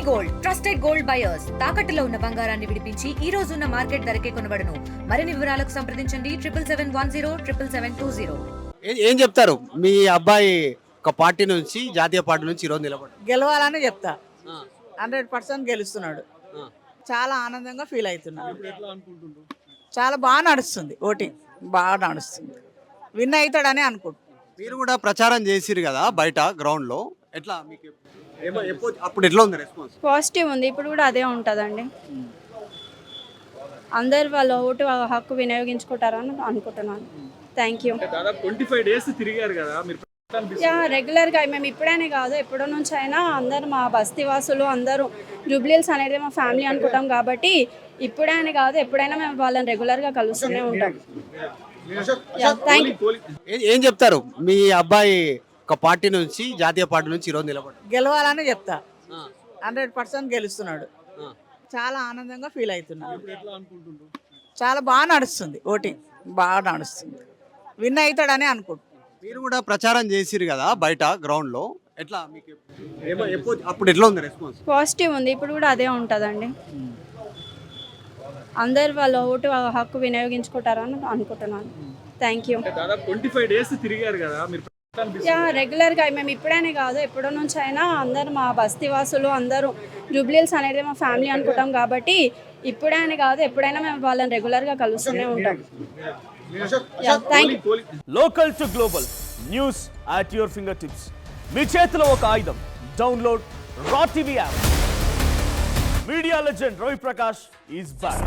Gold trusted gold buyers తాకట్టులో ఉన్న బంగారాన్ని విడిపించి ఈ రోజు ఉన్న మార్కెట్ ధరకే కొనబడును. మరిన్ని వివరాలకు సంప్రదించండి 7771077720. ఏం చెప్తారు మీ అబ్బాయి ఒక పార్టీ నుంచి జాతీయ పార్టీ నుంచి ఈరోజు నిలబడ్డారు. గెలవాలని చెప్తా. 100% గెలుస్తున్నాడు. చాలా ఆనందంగా ఫీల్ అవుతున్నాడు. చాలా బాగా నడుస్తుంది, ఓటింగ్ బాగా నడుస్తుంది. విన్ అవుతాడని అనుకుంటున్నాను. మీరు కూడా ప్రచారం చేసిరు కదా బయట గ్రౌండ్ లో, ఎట్లా మీకు అప్పుడు ఎట్లా ఉంది రెస్పాన్స్? పాజిటివ్ ఉంది, ఇప్పుడు కూడా అదే ఉంటుందండి. అందరు వాళ్ళ ఓటు హక్కు వినియోగించుకుంటారని అనుకుంటున్నాను. Thank you. దాదాపు 25 డేస్ తిరిగారు కదా మీరు. రెగ్యులర్గా మేము ఇప్పుడైనా కాదు ఎప్పటి నుంచి అయినా అందరు మా బస్తీవాసులు అందరూ జూబ్లీహిల్స్ అనేది మా ఫ్యామిలీ అనుకుంటాం కాబట్టి ఇప్పుడైనా కాదు ఎప్పుడైనా మేము వాళ్ళని రెగ్యులర్గా కలుస్తూనే ఉంటాం. Thank you. ఏం చెప్తారు మీ అబ్బాయి ఒక పార్టీ నుంచి జాతీయ పార్టీ నుంచి ఈరోజు నిలబడ్డారు. గెలవాలని చెప్తా. 100% గెలుస్తున్నాడు. చాలా ఆనందంగా ఫీల్ అవుతున్నాడు. చాలా బాగా నడుస్తుంది, ఓటింగ్ బాగా నడుస్తుంది. విన్ అవుతాడని అనుకుంటున్నాను. మీరు కూడా ప్రచారం చేసిరు కదా బయట గ్రౌండ్ లో, ఎట్లా మీకు అప్పుడు ఎట్లా ఉంది రెస్పాన్స్? పాజిటివ్ ఉంది, ఇప్పుడు కూడా అదే ఉంటుందండి. అందరు వాళ్ళ ఓటు హక్కు వినియోగించుకుంటారని అనుకుంటున్నాను. Thank you. దాదాపు 25 డేస్ తిరిగారు కదా మీరు. రెగ్యులర్గా మేము ఇప్పుడైనా కాదు ఎప్పటి నుంచి అయినా అందరు మా బస్తీవాసులు అందరూ జూబ్లీహిల్స్ అనేది మా ఫ్యామిలీ అనుకుంటాం కాబట్టి ఇప్పుడైనా కాదు ఎప్పుడైనా మేము వాళ్ళని రెగ్యులర్గా కలుస్తూనే ఉంటాం. Thank you. Local to global news at your finger tips. మీ చేతిలో ఒక ఆయుధం. డౌన్లోడ్ రా TV app. Media legend Ravi Prakash is back.